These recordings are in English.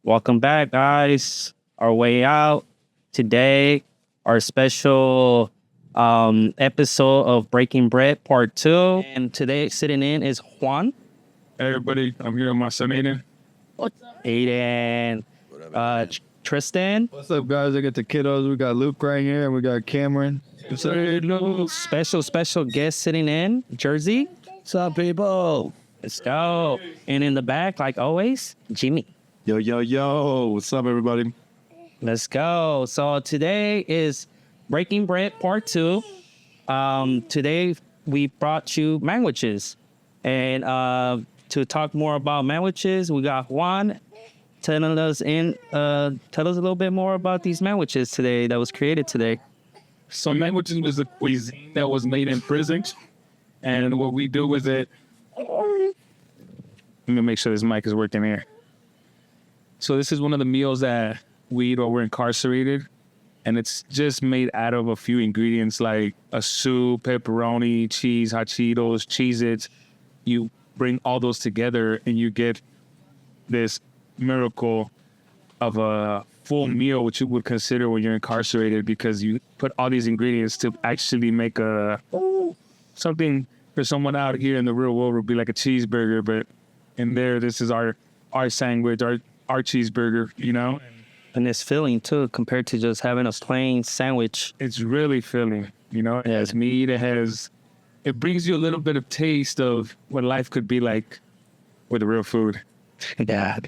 Welcome back, guys. Our way out today, our special episode of Breaking Bread Part 2. And today sitting in is Juan. Hey everybody, I'm here with my son Aiden. Aiden. Tristan. What's up, guys? I got the kiddos. We got Luke right here, and we got Cameron. Special guest sitting in Jersey. What's up, people? Let's go. And in the back, like always, Jimmy. Yo. What's up, everybody? Let's go. So today is Breaking Bread Part 2. Today we brought you sandwiches. And to talk more about sandwiches, we got Juan telling us tell us a little bit more about these sandwiches today that was created today. So sandwiches was a cuisine that was made in prisons. And what we do with it, let me make sure this mic is working here. So this is one of the meals that we eat while we're incarcerated. And it's just made out of a few ingredients like a soup, pepperoni, cheese, hot Cheetos, Cheez-Its. You bring all those together and you get this miracle of a full meal, which you would consider when you're incarcerated, because you put all these ingredients to actually make something for someone out here in the real world would be like a cheeseburger. But in there, this is our sandwich, our cheeseburger, you know? And it's filling too, compared to just having a plain sandwich. It's really filling, you know? It has meat, it brings you a little bit of taste of what life could be like with the real food. Yeah.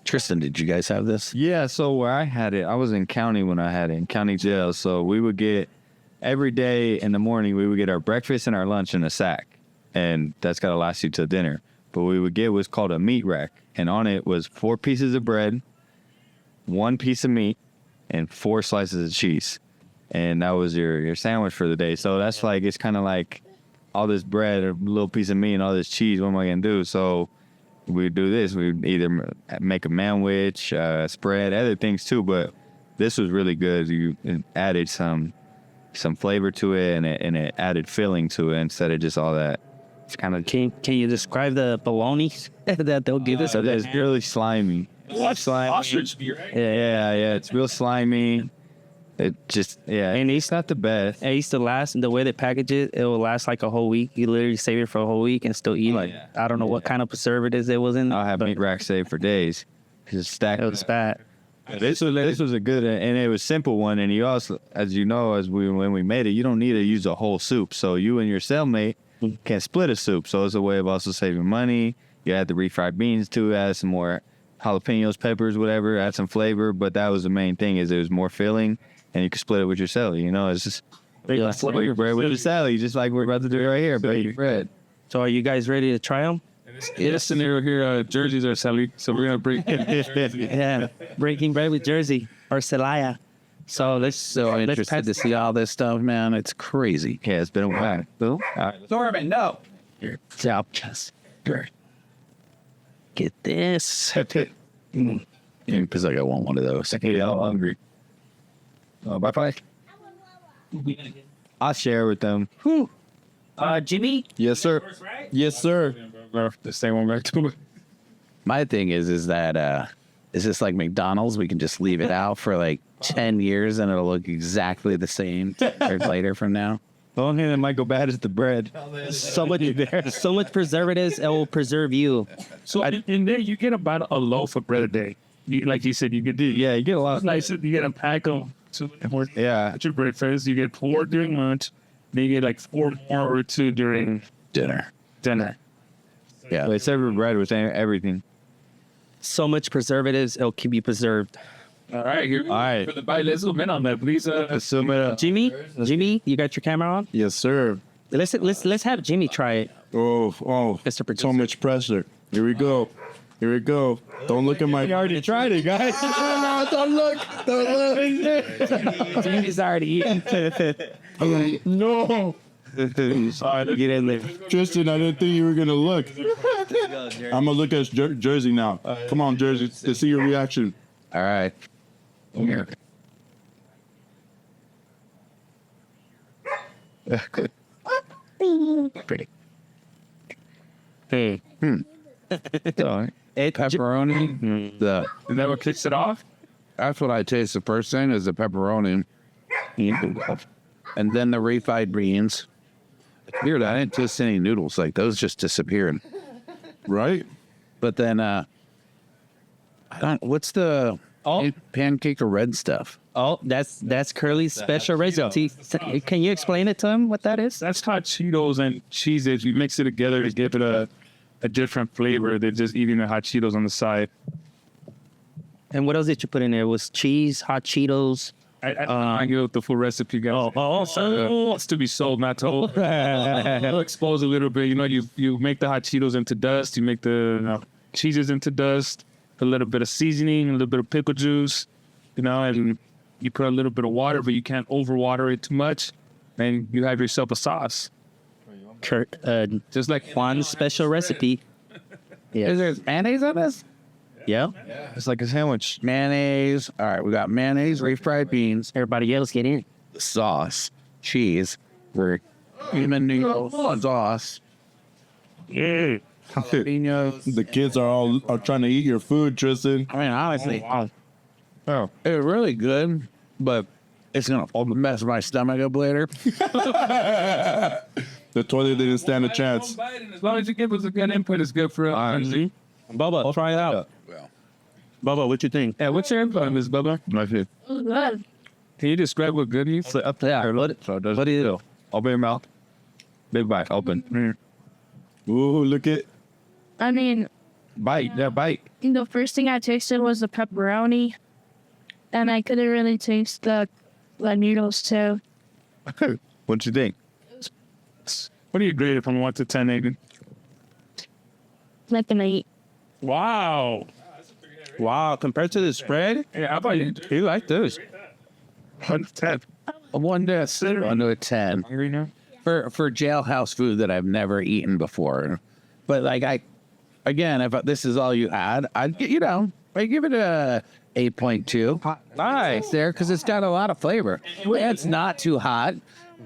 Tristan, did you guys have this? Yeah, so where I had it, I was in county when I had it, in county jail. So we would get, every day in the morning, we would get our breakfast and our lunch in a sack. And that's got to last you till dinner. But we would get what's called a meat rack. And on it was 4 pieces of bread, 1 piece of meat, and 4 slices of cheese. And that was your sandwich for the day. So that's like, it's kind of like all this bread, a little piece of meat, and all this cheese. What am I going to do? So we do this. We either make a sandwich, spread, other things too. But this was really good. You added some flavor to it, and it added filling to it instead of just all that. It's kind of. Can you describe the bologna that they'll give us? It's really slimy. Ostrich meat, right? Yeah. It's real slimy. It just, and it's not the best. It used to last, the way they package it, it will last like a whole week. You literally save it for a whole week and still eat it. I don't know what kind of preservatives it was in. I'll have meat rack saved for days. Just stack it. Was bad. This was a good, and it was simple one. And you also, as you know, when we made it, you don't need to use a whole soup. So you and your cellmate can split a soup. So it's a way of also saving money. You add the refried beans to it, add some more jalapenos, peppers, whatever, add some flavor. But that was the main thing, is it was more filling. And you can split it with your celly, you know? It's just split your bread with your celly, just like we're about to do right here, break bread. So are you guys ready to try them? In this scenario here, jerseys are celly, so we're going to break Yeah, breaking bread with jersey or celaya. So let's Interested to see all this stuff, man. It's crazy. Yeah, it's been a while. Cool. Thorman, no. just get this. Because I want one of those. Yeah, I'm hungry. Bye-bye. I'll share with them. Jimmy? Yes, sir. Yes, sir. the same one back to it. My thing is that, is this like McDonald's? We can just leave it out for like 10 years and it'll look exactly the same years later from now. The only thing that might go bad is the bread. So much preservatives, it will preserve you. So in there, you get about a loaf of bread a day. Like you said, you get you get a lot. It's nice. You get a pack of 2 Yeah. at your breakfast. You get 4 during lunch. Then you get like 4 more or 2 during Dinner. dinner. Yeah. They serve bread with everything. So much preservatives, it'll keep you preserved. All right, here. All right. For the bite, let's zoom in on that, please. Jimmy, you got your camera on? Yes, sir. Let's have Jimmy try it. Oh, Mr. Producer. so much pressure. Here we go. Don't look at my. You already tried it, guys. Don't look. Jimmy's already eating. No. Get in there. Tristan, I didn't think you were going to look. I'm going to look at Jersey now. Come on, Jersey, to see your reaction. All right. Pretty. Hey. It's all right. Pepperoni. Is that what kicks it off? That's what I taste the first thing is the pepperoni. And then the refried beans. It's weird. I didn't taste any noodles. Like those just disappeared. Right? But then, what's the pancake or red stuff? Oh, that's Curly's special recipe. Can you explain it to him what that is? That's hot Cheetos and Cheez-Its. We mix it together to give it a different flavor than just eating the hot Cheetos on the side. And what else did you put in there? It was cheese, hot Cheetos. I give the full recipe, guys. It's to be sold, not told. I'll expose a little bit. You know, you make the hot Cheetos into dust. You make the cheeses into dust. A little bit of seasoning, a little bit of pickle juice. You know, and you put a little bit of water, but you can't overwater it too much. And you have yourself a sauce. Just like Juan's special recipe. Yeah. Is there mayonnaise on this? Yeah. It's like a sandwich. Mayonnaise. All right, we got mayonnaise, refried beans, Everybody else get in. sauce, cheese, human noodles, sauce, jalapenos. The kids are trying to eat your food, Tristan. I mean, honestly, it's really good, but it's gonna mess my stomach up later. The toilet didn't stand a chance. As long as you give us a good input, it's good for us. Bubba, I'll try it out. Bubba, what you think? Yeah, what's your input on this, Bubba? Good. Can you describe what good is? Up there. What do you do? Open your mouth. Big bite. Open. Ooh, look at. I mean, Bite. Yeah, bite. the first thing I tasted was the pepperoni, and I couldn't really taste the noodles too. What you think? What do you grade it from 1 to 10, Aiden? Like an 8. Wow. Wow, compared to the spread, Yeah, how about you? you like this. 1 to 10. A 1 to a 10 Hungry now? for jailhouse food that I've never eaten before. But like if this is all you had, I'd give it a 8.2. Nice there because it's got a lot of flavor. It's not too hot,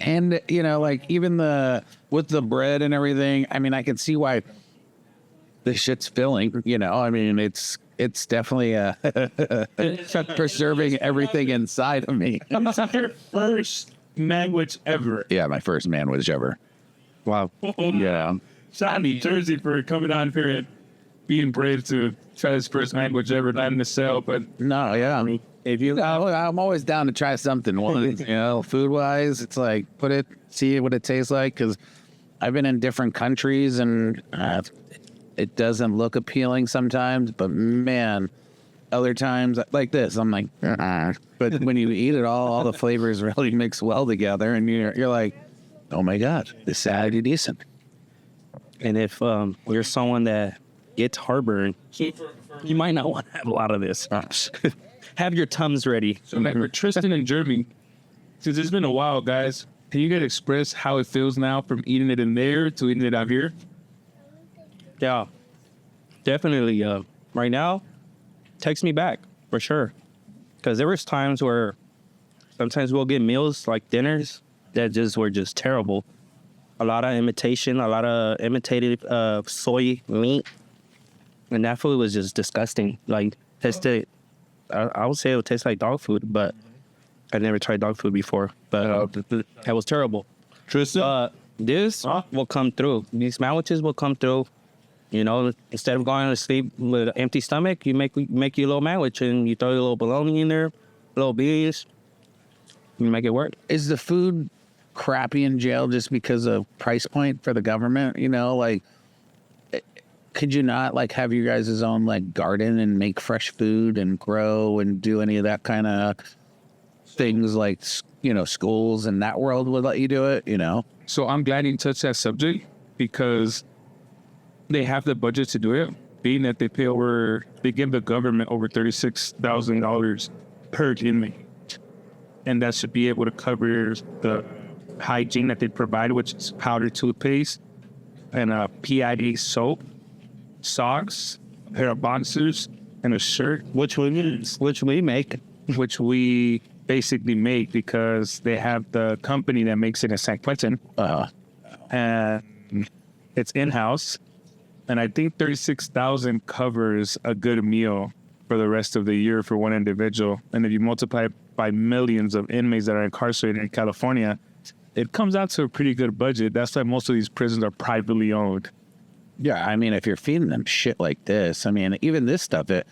and even with the bread and everything. I mean, I can see why this shit's filling. I mean, it's definitely preserving everything inside of me. Your first sandwich ever. Yeah, my first sandwich ever. Wow. Yeah. Shout out to Jersey for coming on here and being brave to try his first sandwich ever, not in the cell, but No, yeah. I mean, I'm always down to try something. Food wise, it's like see what it tastes like. Because I've been in different countries and it doesn't look appealing sometimes. But man, other times like this, I'm like, but when you eat it all the flavors really mix well together, and you're like, oh my god, this is actually decent. And if you're someone that gets heartburn, you might not want to have a lot of this. Have your Tums ready. so like for Tristan and Jeremy, since it's been a while, guys, can you guys express how it feels now from eating it in there to eating it out here? Yeah, definitely. Right now, takes me back for sure. Because there was times where sometimes we'll get meals like dinners that were just terrible. A lot of imitated soy meat, and that food was just disgusting. Like I would say it would taste like dog food, but I never tried dog food before. But that was terrible. Tristan? This will come through. These sandwiches will come through. Instead of going to sleep with an empty stomach, you make you a little sandwich and you throw a little bologna in there, little beans. You make it work. Is the food crappy in jail just because of price point for the government? Could you not have your guys' own garden and make fresh food and grow and do any of that kind of things schools and that world would let you do it, So I'm glad you touched that subject because they have the budget to do it, being that they give the government over $36,000 per inmate. And that should be able to cover the hygiene that they provide, which is powdered toothpaste and a PID soap, socks, a pair of boxers, and a shirt, Which we make. which we basically make because they have the company that makes it in San Quentin. And it's in-house. And I think 36,000 covers a good meal for the rest of the year for one individual. And if you multiply it by millions of inmates that are incarcerated in California, it comes out to a pretty good budget. That's why most of these prisons are privately owned. Yeah, I mean, if you're feeding them shit like this, I mean, even this stuff, it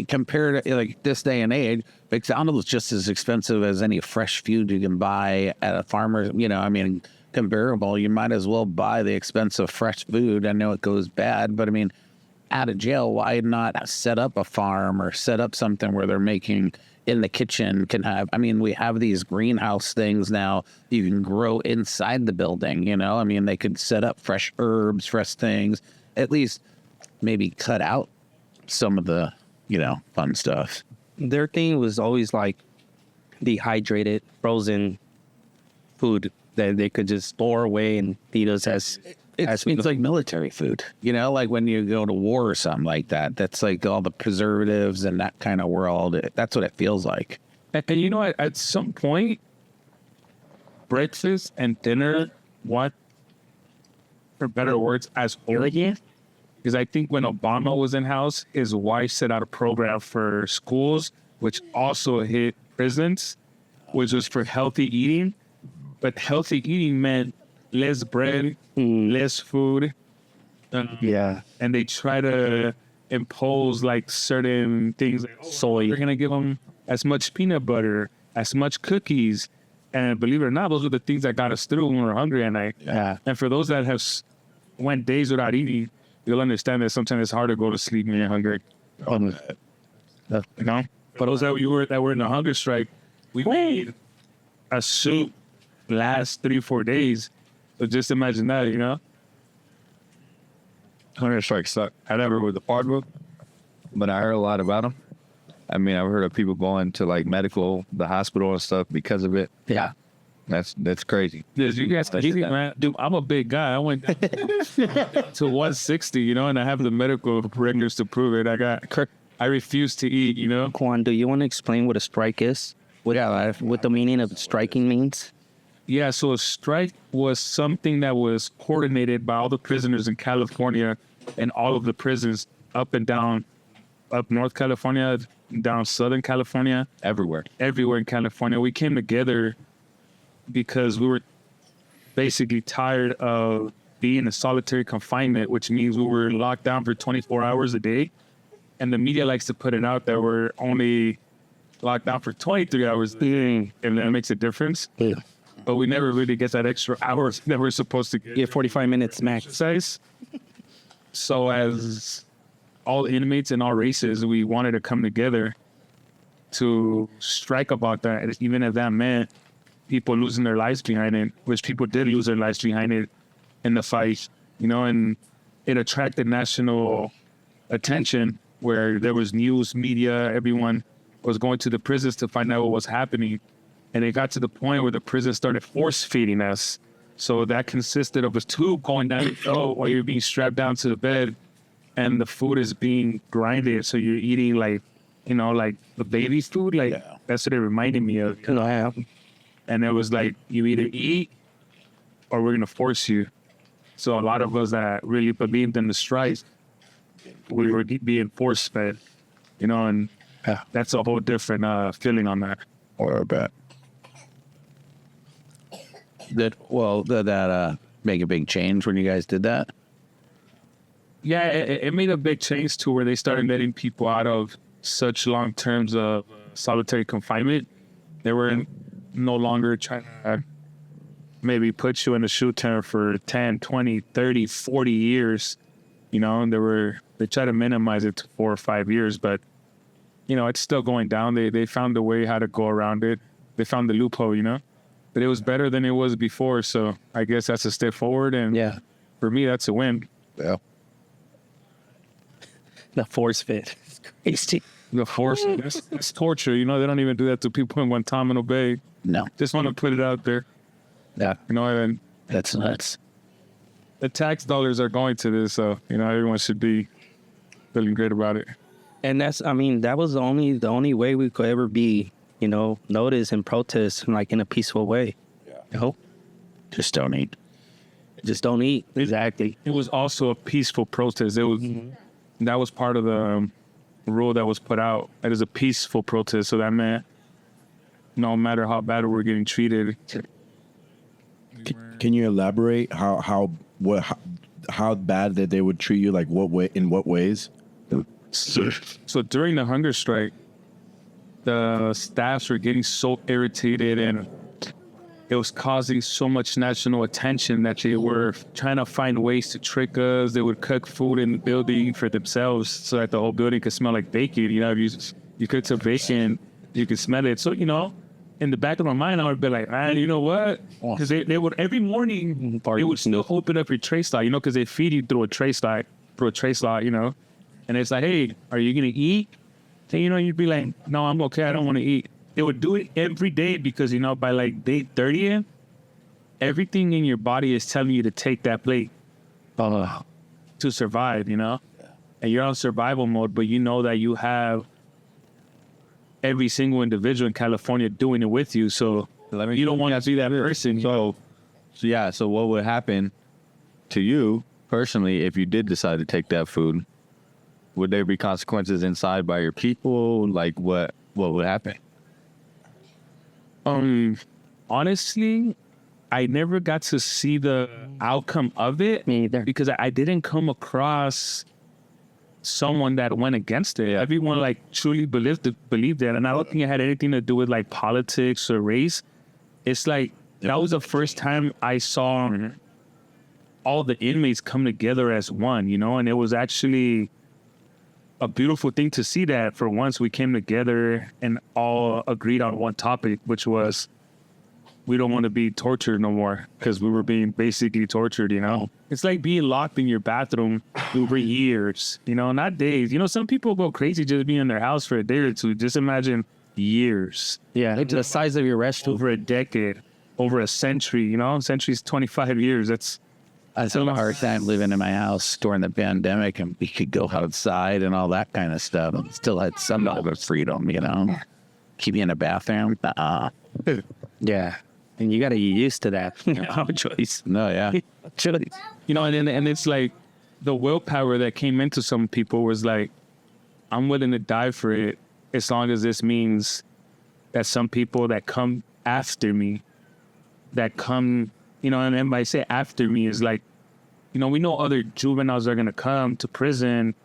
compared to like this day and age, McDonald's is just as expensive as any fresh food you can buy at a farmer's. You know, I mean, comparable. You might as well buy the expensive fresh food. I know it goes bad, but I mean, out of jail, why not set up a farm or set up something where they're making in the kitchen? Can have, I mean, we have these greenhouse things now you can grow inside the building, you know? I mean, they could set up fresh herbs, fresh things, at least maybe cut out some of the, you know, fun stuff. Their thing was always like dehydrated, frozen food that they could just store away and feed us as It's like military food, you know, like when you go to war or something like that. That's like all the preservatives and that kind of world. That's what it feels like. And you know, at some point, breakfast and dinner, what, for better words, as early. Because I think when Obama was in house, his wife set out a program for schools, which also hit prisons, which was for healthy eating. But healthy eating meant less bread, less food. Yeah. And they try to impose like certain things. Like, Soy. You're going to give them as much peanut butter, as much cookies. And believe it or not, those were the things that got us through when we were hungry at night. Yeah. And for those that have went days without eating, you'll understand that sometimes it's hard to go to sleep when you're hungry. You know? For those that were in the hunger strike, we made a soup last 3-4 days. So just imagine that, you know? Hunger strikes suck. I never was a part of them, but I heard a lot about them. I mean, I've heard of people going to like the hospital and stuff because of it. Yeah. That's crazy. Yes, you guys, man. Dude, I'm a big guy. I went down to 160, you know, and I have the medical records to prove it. I refuse to eat, you know? Quan, do you want to explain what a strike is? What the meaning of striking means? Yeah, so a strike was something that was coordinated by all the prisoners in California and all of the prisons up and down, up North California, down Southern California. Everywhere in California. We came together because we were basically tired of being in solitary confinement, which means we were locked down for 24 hours a day. And the media likes to put it out that we're only locked down for 23 hours a day, and that makes a difference. Yeah. But we never really get that extra hours that we're supposed to get. 45 minutes max. Exercise. So as all inmates in all races, we wanted to come together to strike about that, even if that meant people losing their lives behind it, which people did lose their lives behind it in the fight, you know, and it attracted national attention where there was news, media, everyone was going to the prisons to find out what was happening. And it got to the point where the prison started force feeding us. So that consisted of a tube going down your throat while you're being strapped down to the bed, and the food is being grinded. So you're eating like, you know, like the baby food. Like that's what it reminded me of. And it was like, you either eat or we're going to force you. So a lot of us that really believed in the strike, we were being force fed, you know, and that's a whole different feeling on that. Or bet. That make a big change when you guys did that? Yeah, it made a big change to where they started letting people out of such long terms of solitary confinement. They were no longer trying to maybe put you in a shoe tent for 10, 20, 30, 40 years, you know, and they tried to minimize it to 4 or 5 years, but, you know, it's still going down. They found a way how to go around it. They found the loophole, you know, but it was better than it was before. So I guess that's a step forward. And Yeah. for me, that's a win. Yeah. The force fit. It's crazy. The force, that's torture. You know, they don't even do that to people in Guantanamo Bay. No. Just want to put it out there. Yeah. You know, and That's nuts. the tax dollars are going to this. So, you know, everyone should be feeling great about it. And that was the only way we could ever be, you know, noticed and protest like in a peaceful way. Yeah. Just don't eat. Just don't eat. Exactly. It was also a peaceful protest. It was that was part of the rule that was put out. It is a peaceful protest, so that meant no matter how bad we're getting treated. Can you elaborate how bad that they would treat you? Like what way? In what ways? So during the hunger strike, the staffs were getting so irritated and it was causing so much national attention that they were trying to find ways to trick us. They would cook food in the building for themselves so that the whole building could smell like bacon. You know, if you cook some bacon, you could smell it. So, you know, in the back of my mind, I would be like, man, you know what? Because they would, every morning, they would still open up your tray slot, you know, because they feed you through a tray slot, you know. And it's like, hey, are you going to eat? And, you know, you'd be like, no, I'm okay. I don't want to eat. They would do it every day because, you know, by like day 30th, everything in your body is telling you to take that plate to survive, you know? And you're on survival mode, but you know that you have every single individual in California doing it with you. So you don't want to be that person. So what would happen to you personally if you did decide to take that food? Would there be consequences inside by your people? Like what would happen? Honestly, I never got to see the outcome of it. Me either. Because I didn't come across someone that went against it. Everyone like truly believed it. And I don't think it had anything to do with like politics or race. It's like, that was the first time I saw all the inmates come together as one, you know, and it was actually a beautiful thing to see that for once we came together and all agreed on one topic, which was we don't want to be tortured no more because we were being basically tortured, you know? It's like being locked in your bathroom over years, you know, not days. You know, some people go crazy just being in their house for a day or two. Just imagine years. Yeah, it's the size of your restroom. Over a decade, over a century, you know? Century's 25 years. That's I had a hard time living in my house during the pandemic, and we could go outside and all that kind of stuff, and still had some level of freedom, you know. Keep me in a bathroom. Yeah, and you got to get used to that. No choice. No, yeah. Choice. You know, and it's like the willpower that came into some people was like, I'm willing to die for it as long as this means that some people that come after me, you know, and by say after me is like, you know, we know other juveniles are going to come to prison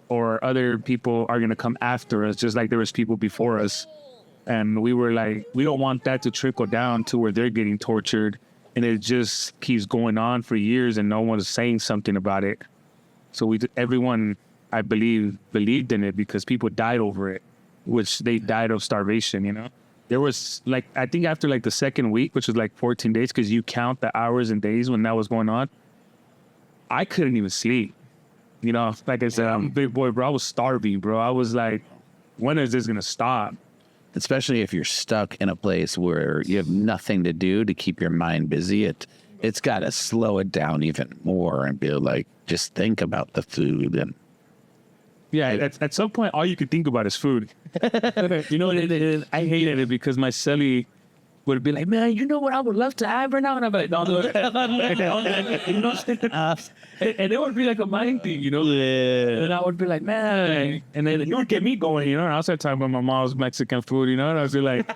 or other people are going to come after us, just like there was people before us. And we were like, we don't want that to trickle down to where they're getting tortured. And it just keeps going on for years and no one's saying something about it. So everyone, I believe, believed in it because people died over it, which they died of starvation, you know? There was like, I think after like the second week, which was like 14 days, because you count the hours and days when that was going on, I couldn't even sleep. You know, like I said, I'm a big boy, bro. I was starving, bro. I was like, when is this going to stop? Especially if you're stuck in a place where you have nothing to do to keep your mind busy. It's got to slow it down even more and be like, just think about the food. And yeah, at some point, all you could think about is food. You know, I hated it because my cellie would be like, man, you know what I would love to have right now? And I'm like, no. And it would be like a mind thing, you know? Yeah. And I would be like, man. And then it would get me going, you know? And I started talking about my mom's Mexican food, you know? And I would be like,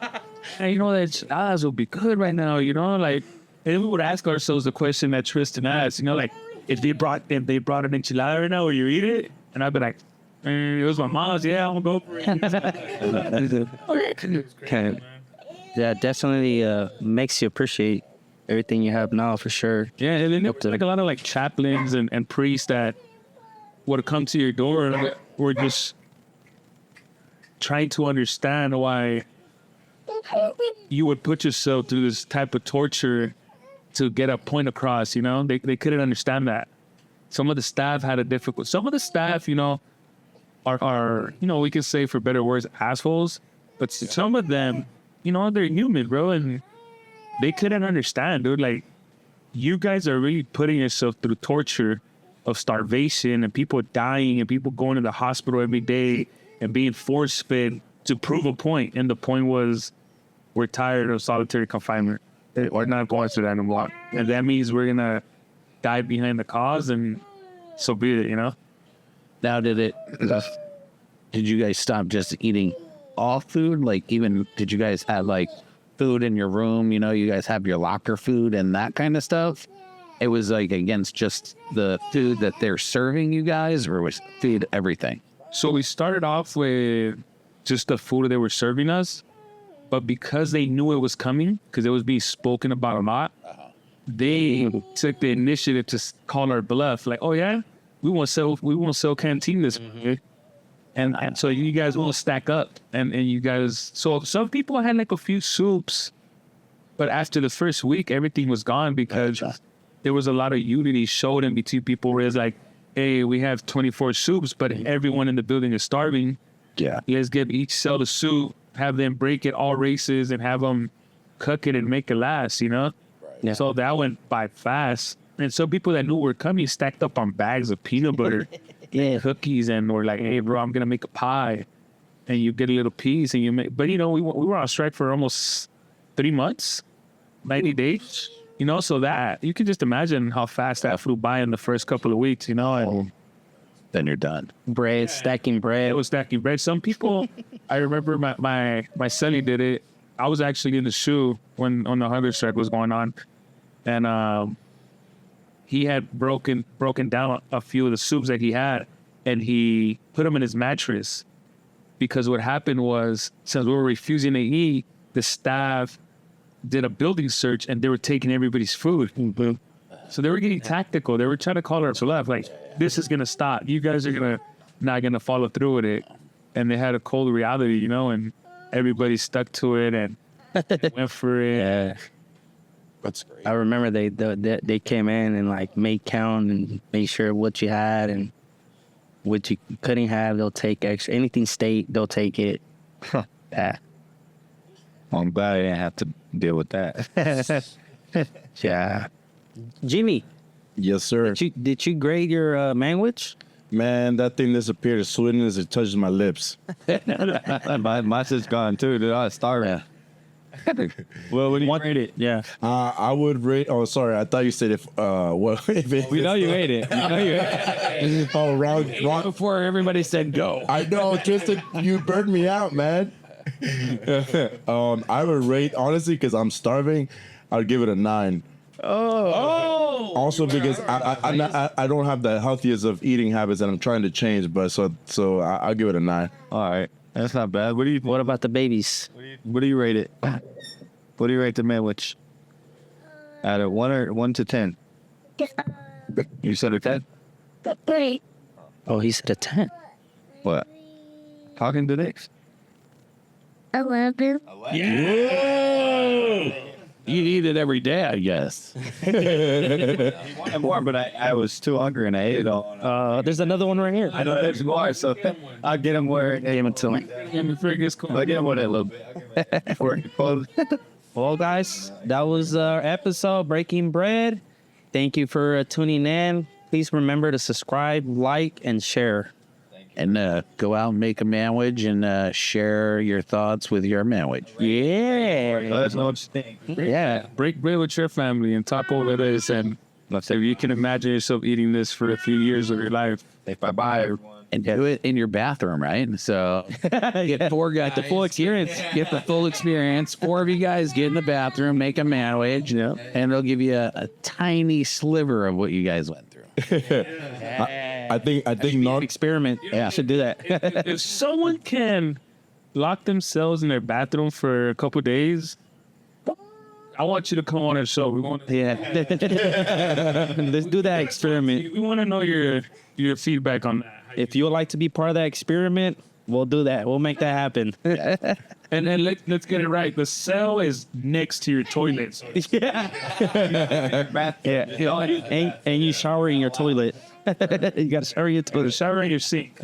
hey, you know, that chiladas would be good right now, you know? Like, and we would ask ourselves the question that Tristan asked, you know, like, if they brought an enchilada right now, will you eat it? And I'd be like, it was my mom's. Yeah, I'm gonna go for it. Okay. Yeah, definitely makes you appreciate everything you have now for sure. Yeah, and then there was like a lot of like chaplains and priests that would come to your door and were just trying to understand why you would put yourself through this type of torture to get a point across, you know? They couldn't understand that. Some of the staff had a difficult... Some of the staff, you know, are you know, we could say for better words, assholes. But some of them, you know, they're human, bro. And they couldn't understand, dude. Like, you guys are really putting yourself through torture of starvation and people dying and people going to the hospital every day and being force-fed to prove a point. And the point was, we're tired of solitary confinement. we're not going through that anymore. And that means we're gonna dive behind the cause, and so be it, you know. Now, did you guys stop just eating all food? Like, even did you guys have like food in your room? You know, you guys have your locker food and that kind of stuff. It was like against just the food that they're serving you guys, or was feed everything? So we started off with just the food they were serving us, but because they knew it was coming, because it was being spoken about a lot, they took the initiative to call our bluff. Like, oh yeah, we want to sell canteen this year. And so you guys will stack up, and you guys. So some people had like a few soups, but after the first week, everything was gone because there was a lot of unity showed in between people. Where it's like, hey, we have 24 soups, but everyone in the building is starving. Yeah. Let's get each sell the soup, have them break it all races, and have them cook it and make it last. You know. Yeah. So that went by fast, and some people that knew were coming stacked up on bags of peanut butter. Cookies, and we're like, hey bro, I'm gonna make a pie, and you get a little piece, and you make. But you know, we were on strike for almost 3 months, 90 days, you know. So that you can just imagine how fast that flew by in the first couple of weeks, you know. And Then you're done. Bread, stacking bread. it was stacking bread. Some people, I remember my celly did it. I was actually in the shoe when the hunger strike was going on, and he had broken down a few of the soups that he had, and he put them in his mattress, because what happened was, since we were refusing to eat, the staff did a building search and they were taking everybody's food. So they were getting tactical. They were trying to call our bluff, like, this is gonna stop. You guys are not gonna follow through with it. And they had a cold reality, you know, and everybody stuck to it and went for it. Yeah. That's great. I remember they came in and like made count and made sure what you had and what you couldn't have. They'll take extra. Anything state, they'll take it. Yeah. Well, I'm glad I didn't have to deal with that. Yeah. Jimmy, Yes, sir. did you grade your manwich? Man, that thing disappeared as soon as it touches my lips. My shit's gone too, dude. I was starving. Well, what do you rate it? Yeah. I would rate. Oh, sorry. I thought you said if. If it, We know you ate it. We know you ate it. Oh, wrong. Before everybody said go. I know, Tristan. You burned me out, man. I would rate, honestly, because I'm starving. I'd give it a 9. Also because I don't have the healthiest of eating habits, and I'm trying to change. But so I'll give it a 9. All right. That's not bad. What do you think? What about the babies? What do you rate it? What do you rate the manwich? Out of 1 to 10. You said a 10? Oh, he said a 10. What? Talking to Dix. 11. You eat it every day, I guess. More, but I was too hungry and I ate it all. There's another one right here. I know there's more, so I'll get him where they give it to me. I'll get him with it a little bit. Before it closes. Well, guys, that was our episode, Breaking Bread. Thank you for tuning in. Please remember to subscribe, like, and share. And go out and make a manwich and share your thoughts with your manwich. Yeah. Let us know what you think. Yeah. Break bread with your family and talk over this, and if you can imagine yourself eating this for a few years of your life. If I buy everyone. And do it in your bathroom, right? So get 4 guys. The full experience. Get the full experience. 4 of you guys get in the bathroom, make a manwich, and it'll give you a tiny sliver of what you guys went through. I think not. Experiment. Yeah, I should do that. If someone can lock themselves in their bathroom for a couple days, I want you to come on our show. We want to, Yeah. Let's do that experiment. we want to know your feedback on that. If you would like to be part of that experiment, we'll do that. We'll make that happen. And let's get it right. The cell is next to your toilet. So Yeah. Yeah. And you shower in your toilet. You got to shower in your toilet. shower in your sink.